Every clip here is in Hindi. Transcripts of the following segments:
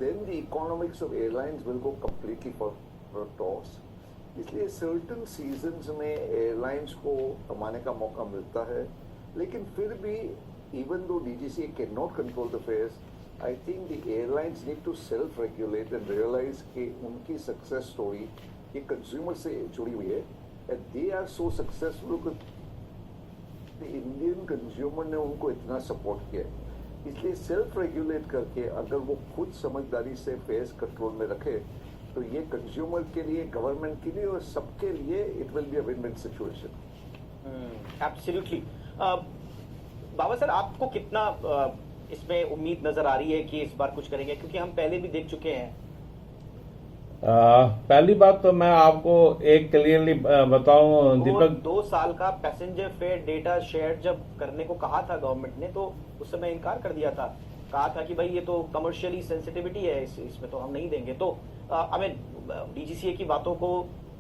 then the economics of airlines will go completely for a toss. इसलिए सर्टन सीजन्स में एयरलाइंस को कमाने का मौका मिलता है, लेकिन फिर भी even though DGCA can not control the fares, I think the airlines need to self regulate and realise कि उनकी सक्सेस स्टोरी ये कंज्यूमर से जुड़ी हुई है and they are so successful, Indian consumer ने उनको इतना सपोर्ट किया है। इसलिए सेल्फ रेगुलेट करके अगर वो खुद समझदारी से फेयर्स कंट्रोल में रखे तो ये कंज्यूमर के लिए, गवर्नमेंट के लिए और सबके लिए it will be a win win situation. Absolutely. Baba sir, आपको कितना इसमें उम्मीद नजर आ रही है कि इस बार कुछ करेंगे, क्योंकि हम पहले भी देख चुके हैं। पहली बात तो मैं आपको एक क्लियरली बताऊं दीपक, 2 साल का पैसेंजर फेयर डेटा शेयर जब करने को कहा था गवर्नमेंट ने, तो उस समय इनकार कर दिया था, कहा था कि भाई ये तो कमर्शियली सेंसिटिविटी है, इसमें तो हम नहीं देंगे। तो हमें डीजीसीए की बातों को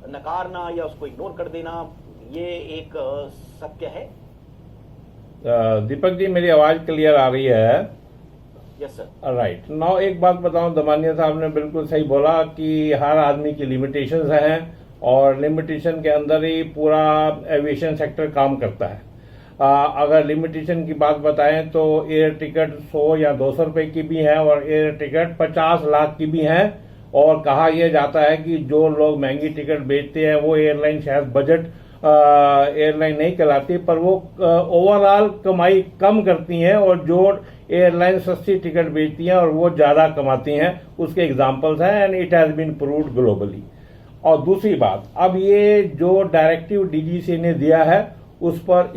नकारना या उसको इग्नोर कर देना, ये एक सत्य है। दीपक जी मेरी आवाज क्लियर आ रही है? Yes sir. राइट। नाउ एक बात बताऊं, दमानिया साहब ने बिल्कुल सही बोला कि हर आदमी की लिमिटेशंस हैं और लिमिटेशन के अंदर ही पूरा एविएशन सेक्टर काम करता है। अगर लिमिटेशन की बात बताएं तो एयर टिकट 100 या 200 रुपए की भी है और एयर टिकट 50 लाख की भी है, और कहा यह जाता है कि जो लोग महंगी टिकट बेचते हैं वो एयरलाइन शायद बजट एयरलाइन नहीं कहलाती, पर वो ओवरऑल कमाई कम करती हैं, और जो एयरलाइन सस्ती टिकट बेचती हैं और वो ज्यादा कमाती हैं, उसके एग्जांपल्स हैं and it has been proved globally. और दूसरी बात, अब ये जो डायरेक्टिव डीजीसीए ने दिया है उस पर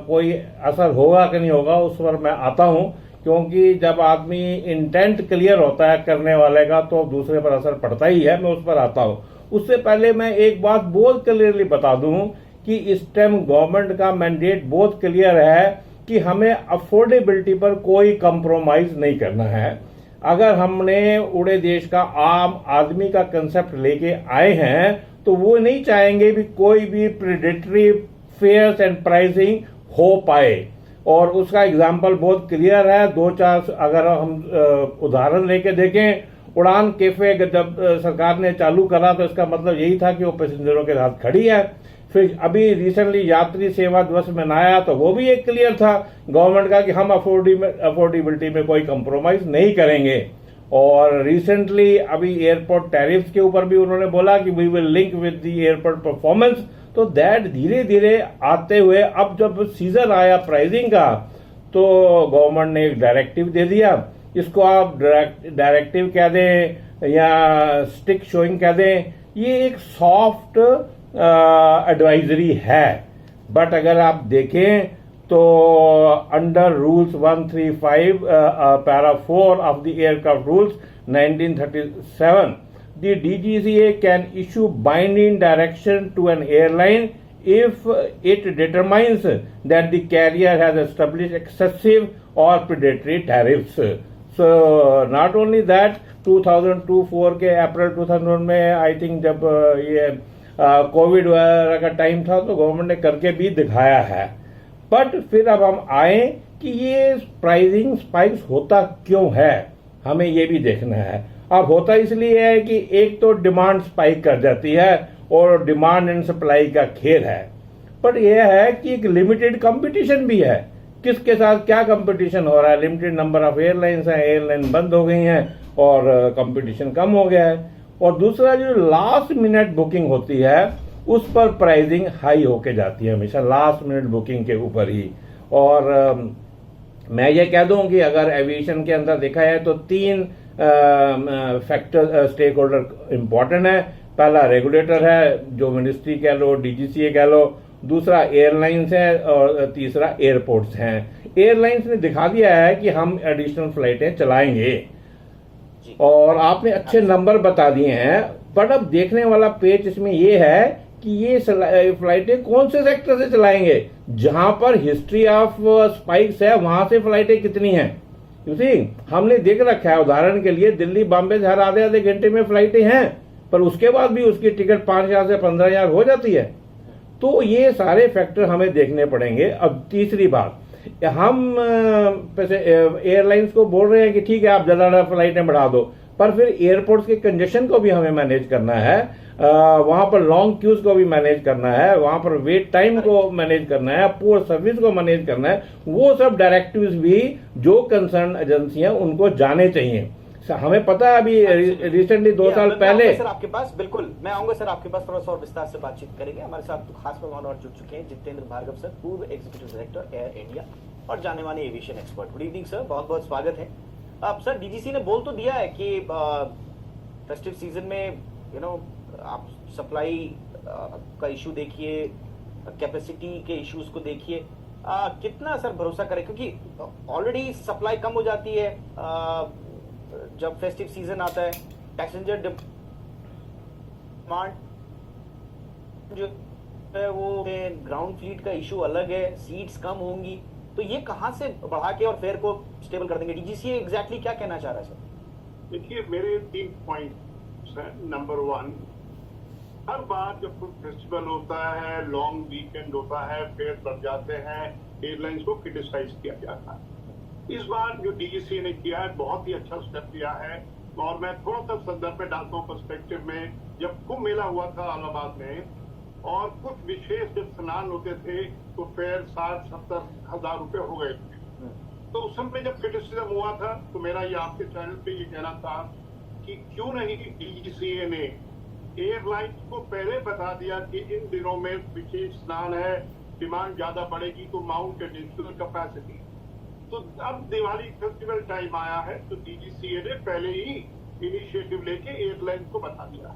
कोई असर होगा कि नहीं होगा उस पर मैं आता हूं, क्योंकि जब आदमी इंटेंट क्लियर होता है करने वाले का तो दूसरे पर असर पड़ता ही है। मैं उस पर आता हूं। उससे पहले मैं एक बात बहुत क्लियरली बता दूं कि इस टाइम गवर्नमेंट का मैंडेट बहुत क्लियर है कि हमें अफोर्डेबिलिटी पर कोई कंप्रोमाइज नहीं करना है। अगर हमने उड़े देश का आम आदमी का कंसेप्ट लेके आए हैं तो वो नहीं चाहेंगे भी कोई भी प्रेडेटरी फेयर्स एंड प्राइसिंग हो पाए, और उसका एग्जाम्पल बहुत क्लियर है। 2-4 अगर हम उदाहरण लेके देखें, उड़ान कैफे जब सरकार ने चालू करा तो इसका मतलब यही था कि वो पैसेंजरों के साथ खड़ी है। फिर अभी रिसेंटली यात्री सेवा दिवस मनाया तो वो भी एक क्लियर था गवर्नमेंट का कि हम अफोर्डेबिलिटी में कोई कंप्रोमाइज नहीं करेंगे। और रिसेंटली अभी एयरपोर्ट टैरिफ्स के ऊपर भी उन्होंने बोला कि we will link with the airport performance. तो दैट धीरे धीरे आते हुए अब जब सीजन आया प्राइसिंग का तो गवर्नमेंट ने एक डायरेक्टिव दे दिया। इसको आप डायरेक्टिव कह दें या स्टिक शोइंग कह दें, ये एक सॉफ्ट एडवाइजरी है, बट अगर आप देखें तो under rules 135 para 4 of the aircraft rules 1937 the DGCA can issue binding direction to an airline if it determines that the carrier has established excessive or predatory tariffs. So not only that, 2002-4 के अप्रैल 2001 में आई थिंक जब ये कोविड वगैरह का टाइम था तो गवर्नमेंट ने करके भी दिखाया है। बट फिर अब हम आए कि ये प्राइसिंग स्पाइक्स होता क्यों है, हमें ये भी देखना है। अब होता इसलिए है कि एक तो डिमांड स्पाइक कर जाती है और डिमांड एंड सप्लाई का खेल है, पर यह है कि एक लिमिटेड कंपटीशन भी है। किसके साथ क्या कंपटीशन हो रहा है? लिमिटेड नंबर ऑफ एयरलाइंस हैं, एयरलाइन बंद हो गई हैं और कंपटीशन कम हो गया है। और दूसरा जो लास्ट मिनट बुकिंग होती है उस पर प्राइसिंग हाई होके जाती है, हमेशा लास्ट मिनट बुकिंग के ऊपर ही। और मैं ये कह दूं कि अगर एविएशन के अंदर देखा है तो 3 फैक्टर स्टेक होल्डर इंपॉर्टेंट है। पहला रेगुलेटर है, जो मिनिस्ट्री कह लो, डीजीसीए कह लो, दूसरा एयरलाइंस है और तीसरा एयरपोर्ट्स हैं। एयरलाइंस ने दिखा दिया है कि हम एडिशनल फ्लाइटें चलाएंगे और आपने अच्छे नंबर बता दिए हैं, बट अब देखने वाला पेच इसमें ये है कि ये फ्लाइटें कौन से सेक्टर से चलाएंगे। जहां पर हिस्ट्री ऑफ स्पाइक्स है वहां से फ्लाइटें कितनी हैं। हमने देख रखा है, उदाहरण के लिए दिल्ली बॉम्बे से हर आधे आधे घंटे में फ्लाइटें हैं, पर उसके बाद भी उसकी टिकट 5,000 से 15,000 हो जाती है। तो ये सारे फैक्टर हमें देखने पड़ेंगे। अब तीसरी बात, हम एयरलाइंस को बोल रहे हैं कि ठीक है आप ज़्यादा फ्लाइटें बढ़ा दो, पर फिर एयरपोर्ट्स के कंजेशन को भी हमें मैनेज करना है, वहां पर लॉन्ग क्यूज को भी मैनेज करना है, वहां पर वेट टाइम को मैनेज करना है, पुअर सर्विस को मैनेज करना है। वो सब डायरेक्टिव्स भी जो कंसर्न एजेंसियां उनको जाने चाहिए। हमें पता है अभी रिसेंटली 2 साल पहले। सर आपके पास बिल्कुल मैं आऊंगा सर, आपके पास थोड़ा सा और विस्तार से बातचीत करेंगे। हमारे साथ तो खास मेहमान और जुड़ चुके हैं जितेंद्र भार्गव सर, पूर्व एग्जीक्यूटिव डायरेक्टर एयर इंडिया और जाने माने aviation expert. Good evening sir, बहुत बहुत स्वागत है। अब सर डीजीसी ने बोल तो दिया है कि फेस्टिव सीजन में आप सप्लाई का इशू देखिए, कैपेसिटी के इश्यूज को देखिए, कितना सर भरोसा करें, क्योंकि ऑलरेडी सप्लाई कम हो जाती है जब फेस्टिव सीजन आता है। पैसेंजर डिमांड जो है वो ग्राउंड फ्लीट का इशू अलग है, सीट्स कम होंगी, तो ये कहां से बढ़ा के और फेयर को स्टेबल कर देंगे? डीजीसी एग्जैक्टली क्या कहना चाह रहा है सर? देखिए मेरे 3 पॉइंट्स हैं। नंबर 1, हर बार जब कोई फेस्टिवल होता है, लॉन्ग वीकेंड होता है, फेयर बढ़ जाते हैं, एयरलाइंस को क्रिटिसाइज किया जाता है। इस बार जो डीजीसी ने किया है बहुत ही अच्छा स्टेप लिया है, और मैं थोड़ा सा संदर्भ में डालता हूँ पर्सपेक्टिव में। जब कुंभ मेला हुआ था इलाहाबाद में और कुछ विशेष जब स्नान होते थे तो फेयर 60-70 हजार रुपए हो गए थे। तो उस समय जब क्रिटिसिज्म हुआ था तो मेरा ये आपके चैनल पे ये कहना था कि क्यों नहीं डीजीसीए ने एयरलाइंस को पहले बता दिया कि इन दिनों में विशेष स्नान है, डिमांड ज्यादा बढ़ेगी, तो माउंट एडिशनल कैपेसिटी। तो अब दिवाली फेस्टिवल टाइम आया है तो डीजीसीए ने पहले ही इनिशिएटिव लेके एयरलाइंस को बता दिया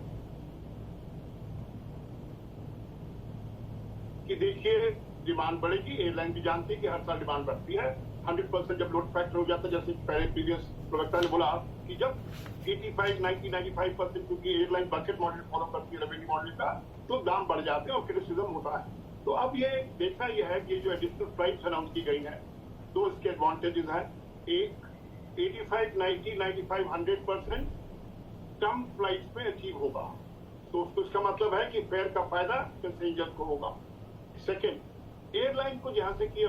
कि देखिए डिमांड बढ़ेगी। एयरलाइन भी जानती है कि हर साल डिमांड बढ़ती है। 100% जब लोड फैक्टर हो जाता है, जैसे पहले प्रीवियस प्रवक्ता ने बोला कि जब 85, 90, 95% क्योंकि एयरलाइन बकेट मॉडल फॉलो करती है रेवेन्यू मॉडल का, तो दाम बढ़ जाते हैं और क्रिटिसिज्म होता है। तो अब ये देखा यह है कि जो एडिशनल प्राइस अनाउंस की गई है तो इसके एडवांटेजेस हैं। एक 85, 90, 95, 100% कम फ्लाइट्स में अचीव होगा, तो इसका मतलब है कि फेयर का फायदा पैसेंजर को होगा। सेकेंड, एयरलाइन को जहां से कि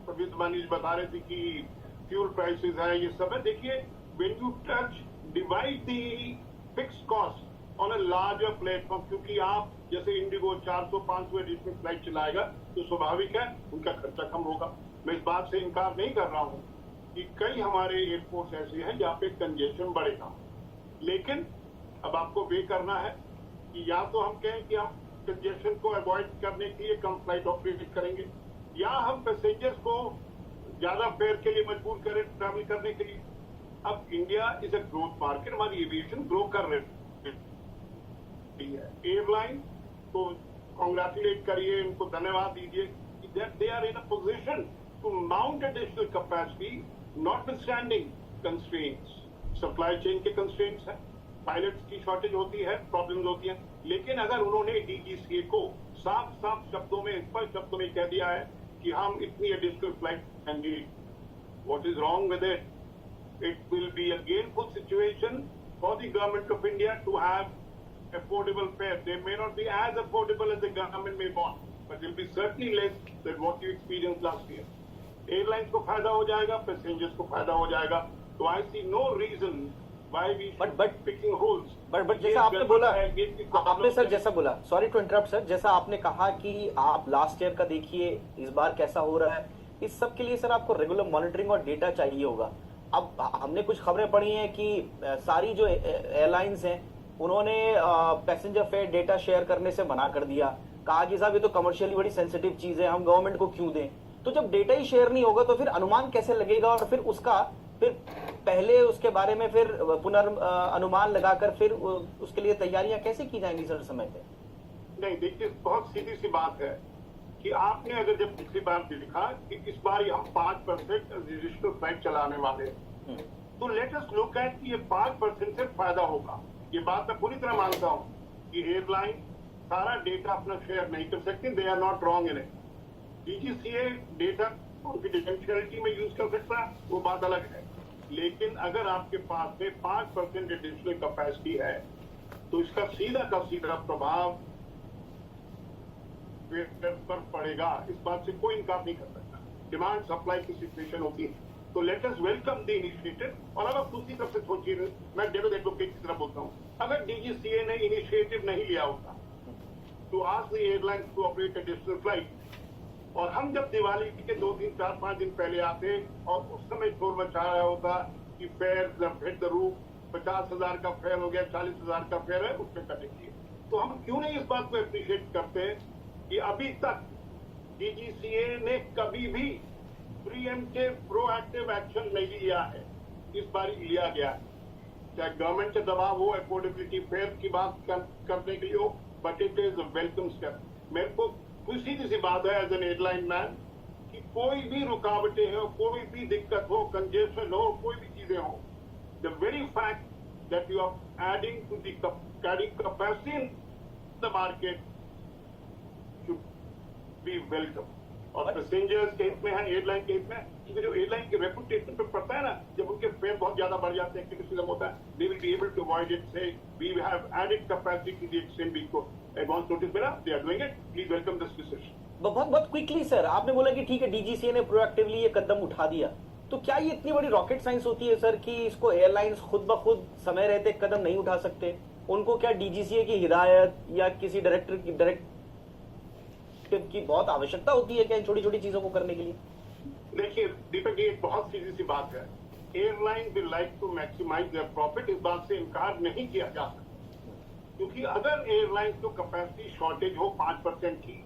प्रवीण बता रहे थे कि फ्यूल प्राइसेस है, ये सब है। देखिए when you touch divide the fixed cost on a larger platform, क्योंकि आप जैसे इंडिगो 400-500 एडिशनल फ्लाइट चलाएगा तो स्वाभाविक है उनका खर्चा कम होगा। मैं इस बात से इनकार नहीं कर रहा हूं कि कई हमारे एयरपोर्ट्स ऐसे हैं जहां पे कंजेशन बढ़ेगा, लेकिन अब आपको वे करना है कि या तो हम कहें कि हम कंजेशन को अवॉइड करने के लिए कम फ्लाइट ऑपरेट करेंगे, या हम पैसेंजर्स को ज्यादा फेयर के लिए मजबूर करें ट्रैवल करने के लिए। अब India is a growth market, हमारी एविएशन ग्रो कर रही है। एयरलाइन को कॉन्ग्रेचुलेट करिए, उनको धन्यवाद दीजिए that they are in a position to mount additional capacity notwithstanding constraints. Supply chain के constraints है, pilots की shortage होती है, problems होती हैं, लेकिन अगर उन्होंने DGCA को साफ शब्दों में, स्पष्ट शब्दों में कह दिया है कि हम इतनी additional flight देंगे, what is wrong with it? It will be a gainful situation for the government of India to have affordable fare. They may not be as affordable as the government may want, but will be certainly less than what you experienced last year. Airlines को फायदा हो जाएगा, passengers को फायदा हो जाएगा, तो I see no reason why we should be picking holes. But जैसा आपने बोला, आपने सर जैसा बोला, सॉरी टू इंटरप्ट सर, जैसा आपने कहा कि आप लास्ट ईयर का देखिए, इस बार कैसा हो रहा है, इस सब के लिए सर आपको रेगुलर मॉनिटरिंग और डेटा चाहिए होगा। अब हमने कुछ खबरें पढ़ी हैं कि सारी जो एयरलाइंस हैं उन्होंने पैसेंजर फेयर डेटा शेयर करने से मना कर दिया, कहा कि साहब ये तो कमर्शियली बड़ी सेंसिटिव चीज है, हम गवर्नमेंट को क्यों दें। तो जब डेटा ही शेयर नहीं होगा तो फिर अनुमान कैसे लगेगा, और फिर उसका फिर पहले उसके बारे में फिर अनुमान लगाकर फिर उसके लिए तैयारियां कैसे की जाएंगी सर समय पे? नहीं देखिए, बहुत सीधी सी बात है कि आपने अगर जब पिछली बार देखा कि इस बार हम 5% एडिशनल फ्लाइट चलाने वाले हैं, तो लेट अस लुक एट कि ये 5% से फायदा होगा। ये बात मैं पूरी तरह मानता हूँ कि एयरलाइन सारा डेटा अपना शेयर नहीं कर सकते, they are not wrong in it. DGCA data confidentiality में यूज कर सकता है, वो बात अलग है, लेकिन अगर आपके पास में 5% एडिशनल कैपेसिटी है तो इसका सीधा का सीधा प्रभाव पर पड़ेगा, इस बात से कोई इनकार नहीं कर सकता। डिमांड सप्लाई की सिचुएशन होती है। तो let us welcome the initiative. और अगर दूसरी तरफ से सोचिए, मैं डेविड एडवोकेट की तरफ बोलता हूँ, अगर डीजीसीए ने इनिशिएटिव नहीं लिया होता तो आज the airlines to operate additional flight, और हम जब दिवाली के 2 दिन 4 5 दिन पहले आते और उस समय शोर मचा रहा होता कि फेयर हिट द रूफ, 50,000 का फेयर हो गया, 40,000 का फेयर है, उसमें कटे किए, तो हम क्यों नहीं इस बात को अप्रिशिएट करते कि अभी तक डीजीसीए ने कभी भी प्रीएम्प्टिव प्रोएक्टिव एक्शन नहीं लिया है। इस बार लिया गया है, चाहे गवर्नमेंट के दबाव हो, अफोर्डेबिलिटी फेयर की बात करने के लिए हो, but it is a welcome step. मेरे को खुशी सी बात है एज एन एयरलाइन मैन कि कोई भी रुकावटें हो, कोई भी दिक्कत हो, कंजेशन हो, कोई भी चीजें हो, the very fact that you are adding to the carrying capacity in the market should be welcome. और पैसेंजर्स के हित में है, एयरलाइन के हित में, क्योंकि जो एयरलाइन के रेपुटेशन पे पड़ता है ना, जब उनके फेयर बहुत ज्यादा बढ़ जाते हैं, क्रिटिसिज्म होता है, they will be able to avoid it, say we have added capacity to the extent we को एडवांस नोटिस मिला, they are doing it, please welcome this decision. बहुत बहुत क्विकली सर, आपने बोला कि ठीक है डीजीसीए ने प्रोएक्टिवली ये कदम उठा दिया, तो क्या ये इतनी बड़ी रॉकेट साइंस होती है सर कि इसको एयरलाइंस खुद ब खुद समय रहते कदम नहीं उठा सकते? उनको क्या डीजीसीए की हिदायत या किसी डायरेक्टर की बहुत आवश्यकता होती है क्या इन छोटी छोटी चीजों को करने के लिए? देखिए दीपक, ये एक बहुत सीधी सी बात है, airline will like to maximise their profit, इस बात से इनकार नहीं किया जा सकता, क्योंकि अगर एयरलाइंस को कैपेसिटी शॉर्टेज हो 5% की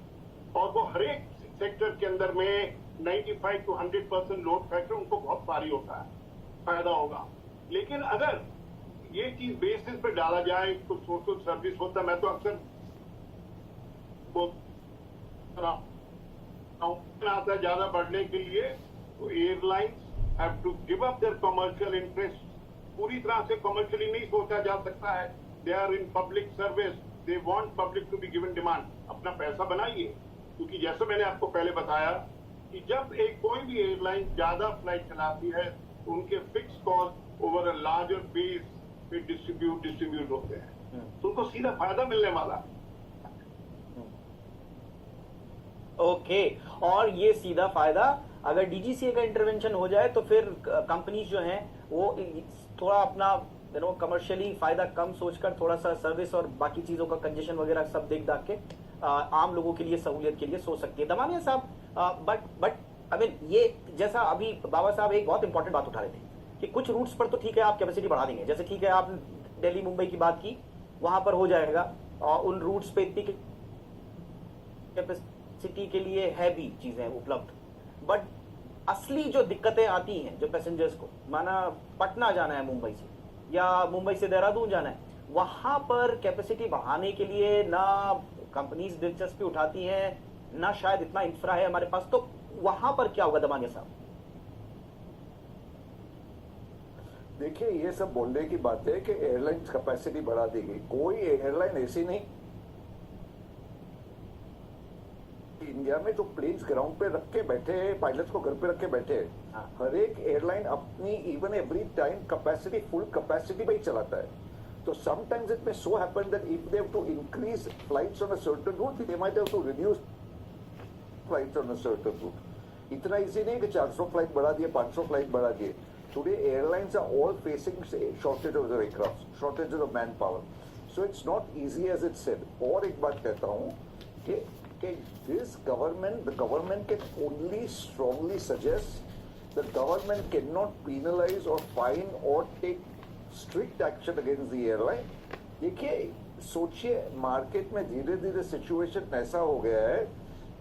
और वो हर एक सेक्टर के अंदर में 95 to 100% लोड फैक्टर उनको बहुत भारी होता है, फायदा होगा। लेकिन अगर ये चीज बेसिस पे डाला जाए, कुछ सोशल सर्विस होता, मैं तो अक्सर आता है ज्यादा बढ़ने के लिए, तो airlines have to give up their commercial interest. पूरी तरह से कमर्शियली नहीं सोचा जा सकता है, they are in public service, they want public to be given demand. अपना पैसा बनाइए, क्योंकि जैसे मैंने आपको पहले बताया कि जब एक कोई भी एयरलाइन ज्यादा फ्लाइट चलाती है तो उनके fix cost over a larger base पे डिस्ट्रीब्यूट होते हैं, तो उनको सीधा फायदा मिलने वाला है। ओके, और ये सीधा फायदा अगर डीजीसीए का इंटरवेंशन हो जाए तो फिर कंपनीज जो हैं वो थोड़ा अपना कमर्शियली फायदा कम सोचकर थोड़ा सा सर्विस और बाकी चीजों का कंजेशन वगैरह सब देख दाख के आम लोगों के लिए सहूलियत के लिए सोच सकती है। दमानिया साहब, बट आई मीन ये जैसा अभी बाबा साहब एक बहुत इंपॉर्टेंट बात उठा रहे थे कि कुछ रूट्स पर तो ठीक है आप कैपेसिटी बढ़ा देंगे, जैसे ठीक है आप दिल्ली मुंबई की बात की, वहां पर हो जाएगा और उन रूट्स पे इतनी कैपेसिटी के लिए है भी चीजें उपलब्ध, बट असली जो दिक्कतें आती हैं जो पैसेंजर्स को, माना पटना जाना है मुंबई से या मुंबई से देहरादून जाना है, वहां पर कैपेसिटी बढ़ाने के लिए ना कंपनीज दिलचस्पी उठाती हैं, ना शायद इतना इंफ्रा है हमारे पास, तो वहां पर क्या होगा दमानिया साहब? देखिए ये सब बोलने की बात है कि एयरलाइंस कैपेसिटी बढ़ा देगी, कोई एयरलाइन ऐसी नहीं इंडिया में जो प्लेन्स ग्राउंड पे रख के बैठे हैं, पायलट्स को घर पे रख के बैठे हैं। हर एक एयरलाइन अपनी even every time capacity full capacity पे ही चलाता है। तो sometimes it may so happen that if they have to increase flights on a certain route, they might have to reduce flights on a certain route. इतना इजी नहीं कि 400 फ्लाइट बढ़ा दिए, 500 फ्लाइट बढ़ा दिए। Today airlines are all facing shortage of the aircraft, shortage of man power, so it's not easy as it said. और एक बात कहता हूँ कि this government, the government can only strongly suggest, the government cannot penalize or fine or take strict action against the airline. देखिए सोचिए मार्केट में धीरे धीरे सिचुएशन ऐसा हो गया है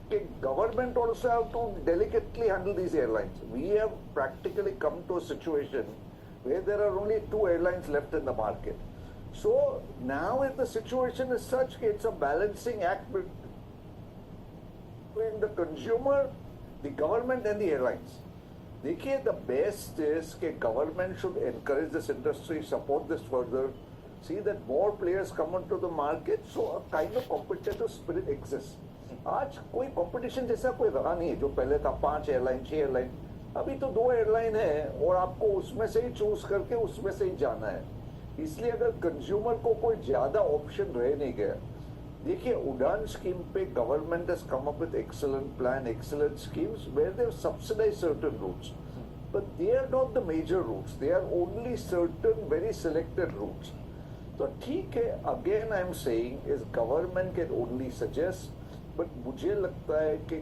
कि government also have to delicately handle these airlines. We have practically come to a situation where there are only 2 airlines left in the market. So now if the situation is such, it's a balancing act between the consumer, the government and the airlines. देखिए the best is कि government should encourage this industry, support this further, see that more players come into the market, so a kind of competitive spirit exists. आज कोई कंपटीशन जैसा कोई रहा नहीं है जो पहले था, 5 एयरलाइन 6 एयरलाइन, अभी तो 2 एयरलाइन है और आपको उसमें से ही चूज करके उसमें से ही जाना है। इसलिए अगर कंज्यूमर को कोई ज्यादा ऑप्शन रह नहीं गया, देखिए उड़ान स्कीम पे government has come up with excellent plan, excellent schemes where they subsidise certain routes, but they are not the major routes, they are only certain very selected routes. तो ठीक है, again I am saying is government can only suggest, but मुझे लगता है कि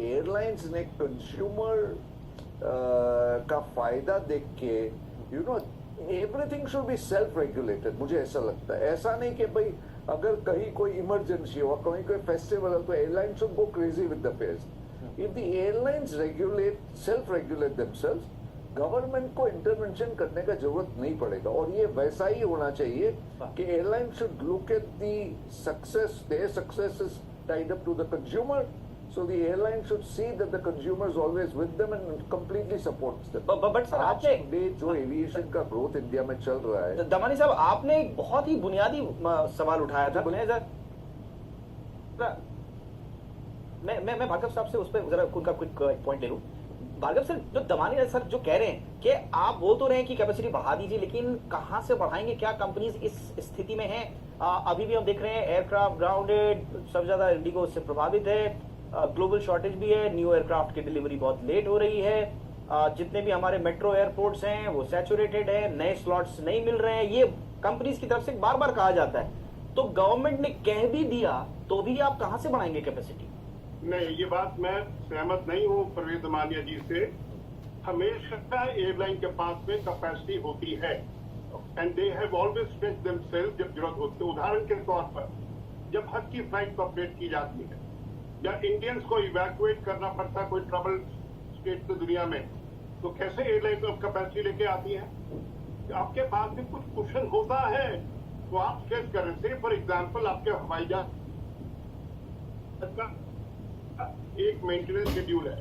एयरलाइंस ने कंज्यूमर का फायदा देख के you know everything should be self regulated. मुझे ऐसा लगता है, ऐसा नहीं कि भाई अगर कहीं कोई इमरजेंसी हो, कहीं कोई फेस्टिवल हो तो airline should go crazy with the fares. If the airlines self-regulate themselves, government को इंटरवेंशन करने का जरूरत नहीं पड़ेगा. और ये वैसा ही होना चाहिए कि airline should look at the success, their success is tied up to the consumer, so the airline should see that the consumer is always with them and completely supports them. But sir आपने जो एविएशन का ग्रोथ इंडिया में चल रहा है, दमानी साहब आपने एक बहुत ही बुनियादी सवाल उठाया था. बुनियादी मैं भार्गव साहब से उस पर जरा उनका क्विक पॉइंट ले लूं. भार्गव सर, जो दमानी सर जो कह रहे हैं कि आप बोल तो रहे हैं कि कैपेसिटी बढ़ा दीजिए, लेकिन कहां से बढ़ाएंगे? क्या कंपनीज इस स्थिति में हैं? अभी भी हम देख रहे हैं एयरक्राफ्ट ग्राउंडेड, सबसे ज्यादा इंडिगो उससे प्रभावित है, ग्लोबल शॉर्टेज भी है, न्यू एयरक्राफ्ट की डिलीवरी बहुत लेट हो रही है, जितने भी हमारे मेट्रो एयरपोर्ट्स हैं वो सैचुरेटेड है, नए स्लॉट्स नहीं मिल रहे हैं. ये कंपनीज की तरफ से बार बार कहा जाता है. तो गवर्नमेंट ने कह भी दिया तो भी आप कहां से बढ़ाएंगे कैपेसिटी? नहीं, ये बात मैं सहमत नहीं हूँ परवेज दमानिया जी से. हमेशा एयरलाइन के पास में कैपेसिटी होती है and they have always stretch themselves जब जरूरत होती है. उदाहरण के तौर पर जब हज की फ्लाइट ऑपरेट की जाती है या इंडियंस को इवैक्यूएट करना पड़ता है कोई ट्रबल स्टेट से दुनिया में, तो कैसे एयरलाइन कैपेसिटी लेके आती है? आपके पास भी कुछ क्वेश्चन होता है तो आप स्ट्रेच करें. से फॉर एग्जाम्पल आपके हवाई जहाज एक मेंटेनेंस शेड्यूल है,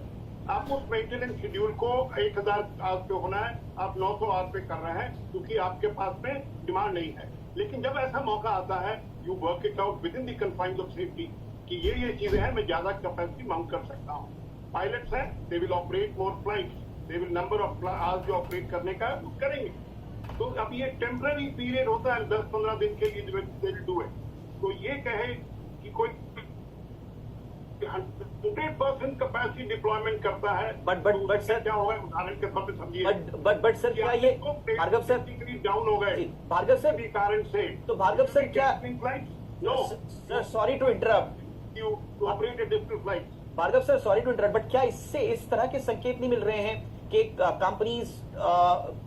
आप उस मेंटेनेंस शेड्यूल को 1000 आवर्स पे होना है, आप 900 आवर्स पे कर रहे हैं क्योंकि आपके पास में डिमांड नहीं है. लेकिन जब ऐसा मौका आता है you work it out with in the confines of safety कि ये चीजें हैं, मैं ज्यादा कैपेसिटी माउंट कर सकता हूँ. पायलट्स हैं, they will operate more flights, they will number of hours जो ऑपरेट करने का वो करेंगे. तो अब ये टेम्पररी पीरियड होता है 10-15 दिन के लिए दे विल डू इट. तो ये कहे कि कोई 100% कैपेसिटी डिप्लॉयमेंट करता है, बट सर क्या होगा उदाहरण के तौर पे समझिए. बट सर क्या ये भार्गव सर डाउन हो गए भार्गव सर के कारण से, तो भार्गव सर क्या no sir sorry to interrupt you operate at different flights. Bhargav sir sorry to interrupt, but क्या इससे इस तरह के संकेत नहीं मिल रहे हैं कि कंपनीज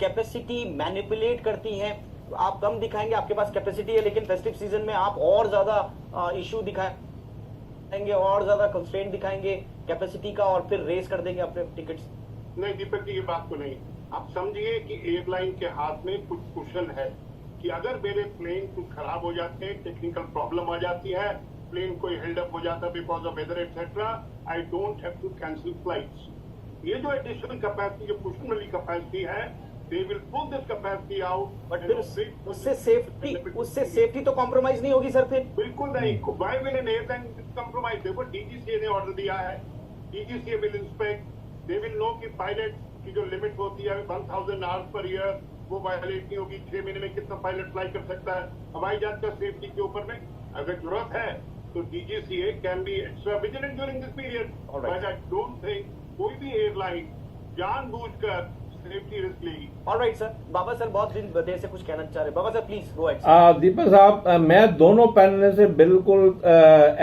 कैपेसिटी मैनिपुलेट करती हैं? आप कम दिखाएंगे, आपके पास कैपेसिटी है, लेकिन फेस्टिव सीजन में आप और ज्यादा इशू दिखाएंगे और ज्यादा कंस्ट्रेंट दिखाएंगे कैपेसिटी का और फिर रेस कर देंगे अपने टिकट्स. नहीं दीपक जी, ये बात तो नहीं. आप समझिए कि एयरलाइन के हाथ में कुछ कुशन है कि अगर मेरे प्लेन कुछ खराब हो जाते हैं, टेक्निकल प्रॉब्लम आ जाती है, प्लेन कोई हेल्ड अप हो जाता है because of weather etcetera, I don't have to cancel flights. ये जो एडिशनल कैपेसिटी, जो कुशन वाली कैपेसिटी है, they will pull this capacity out. But फिर उससे सेफ्टी तो कॉम्प्रोमाइज नहीं होगी सर फिर? बिल्कुल नहीं. Why will an airline compromise? देखो DGCA ने ऑर्डर दिया है, DGCA will inspect, they will know कि पायलट की जो लिमिट होती है 1000 आवर्स पर ईयर वो वायलेट नहीं होगी. 6 महीने में कितना पायलट फ्लाई कर सकता है हवाई जहाज का सेफ्टी के ऊपर में. अगर जरूरत है तो DGCA can be extra vigilant during this period. But I don't think कोई भी एयरलाइन जानबूझकर सेफ्टी रिस्क लेगी. Alright sir. बाबा सर बहुत दिन देर से कुछ कहना चाह रहे. Baba sir please go ahead. Deepak साहब, मैं दोनों पैनल से बिल्कुल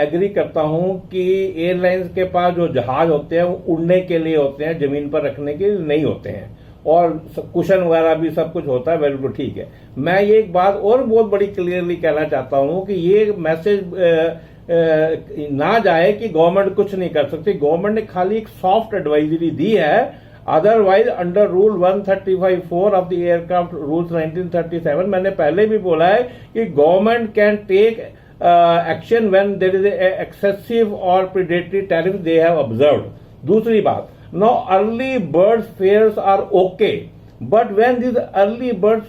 एग्री करता हूं कि एयरलाइंस के पास जो जहाज होते हैं वो उड़ने के लिए होते हैं, जमीन पर रखने के लिए नहीं होते हैं, और कुशन वगैरह भी सब कुछ होता है, बिल्कुल ठीक है. मैं ये एक बात और बहुत बड़ी क्लियरली कहना चाहता हूं कि ये मैसेज ना जाए कि गवर्नमेंट कुछ नहीं कर सकती. गवर्नमेंट ने खाली एक सॉफ्ट एडवाइजरी दी है. Otherwise under rule 135(4) of the aircraft rules 1937 मैंने पहले भी बोला है कि government can take action when there is excessive और predatory tariff they have observed. दूसरी बात, no early bird fares are okay, but when this early bird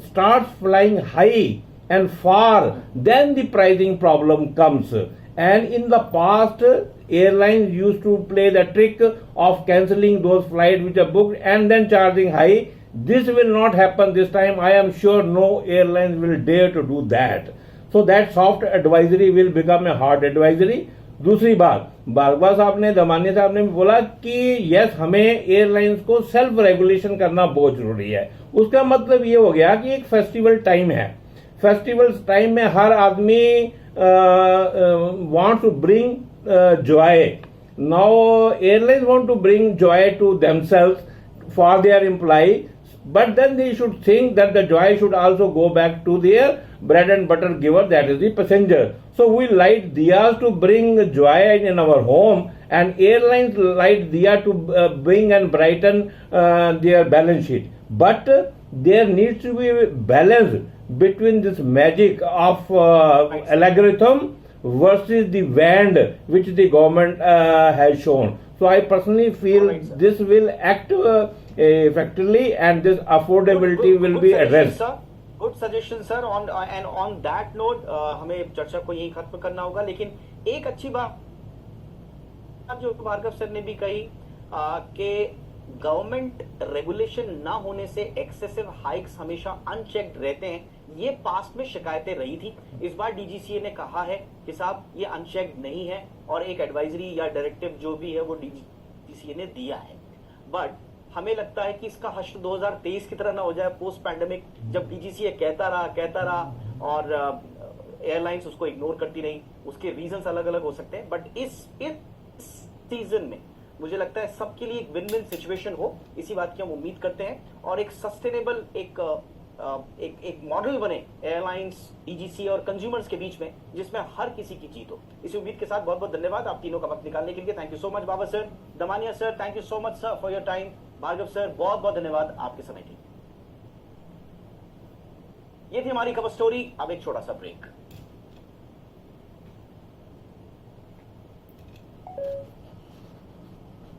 starts flying high and far, then the pricing problem comes. And in the past, airlines used to play the trick of cancelling those flights which are booked and then charging high. This will not happen this time. I am sure no airlines will dare to do that. So that soft advisory will become a hard advisory. दूसरी बात, भार्गवा साहब ने, दमानिया साहब ने भी बोला कि यस, हमें एयरलाइंस को सेल्फ रेगुलेशन करना बहुत जरूरी है। उसका मतलब ये हो गया कि एक फेस्टिवल टाइम है, फेस्टिवल टाइम में हर आदमी want to bring joy. Now airlines want to bring joy to themselves for their employ, but then they should think that the joy should also go back to their bread and butter giver, that is the passenger. So we light diyas to bring joy in our home, and airlines light diya to bring and brighten their balance sheet. But there needs to be a balance between this magic of algorithm versus the wand which the government has shown. So I personally feel this will act effectively, and this affordability will be addressed. Good suggestion sir. On and on that note हमें चर्चा को यही खत्म करना होगा। लेकिन एक अच्छी बात जो भार्गव सर ने भी कही कि गवर्नमेंट रेगुलेशन ना होने से एक्सेसिव हाइक्स हमेशा अनचेक्ड रहते हैं। ये पास्ट में शिकायतें रही थी। इस बार डीजीसीए ने कहा है कि साहब ये अनचेक्ड नहीं है, और एक एडवाइजरी या डायरेक्टिव जो भी है वो डीजीसीए ने दिया है। बट हमें लगता है कि इसका हश्र 2023 की तरह ना हो जाए पोस्ट पैंडेमिक, जब डीजीसीए कहता रहा और एयरलाइंस उसको इग्नोर करती रही। उसके रीजंस अलग अलग हो सकते हैं, बट इस सीजन में मुझे लगता है सबके लिए एक विन विन सिचुएशन हो, इसी बात की हम उम्मीद करते हैं। और एक सस्टेनेबल एक मॉडल बने एयरलाइंस, डीजीसी और कंज्यूमर्स के बीच में, जिसमें हर किसी की जीत हो। इसी उम्मीद के साथ बहुत बहुत धन्यवाद आप तीनों का वक्त निकालने के लिए। Thank you so much Baba sir, Damania sir, thank you so much sir for your time. Bhargav sir, बहुत बहुत धन्यवाद आपके समय के लिए। ये थी हमारी कवर स्टोरी। अब एक छोटा सा ब्रेक।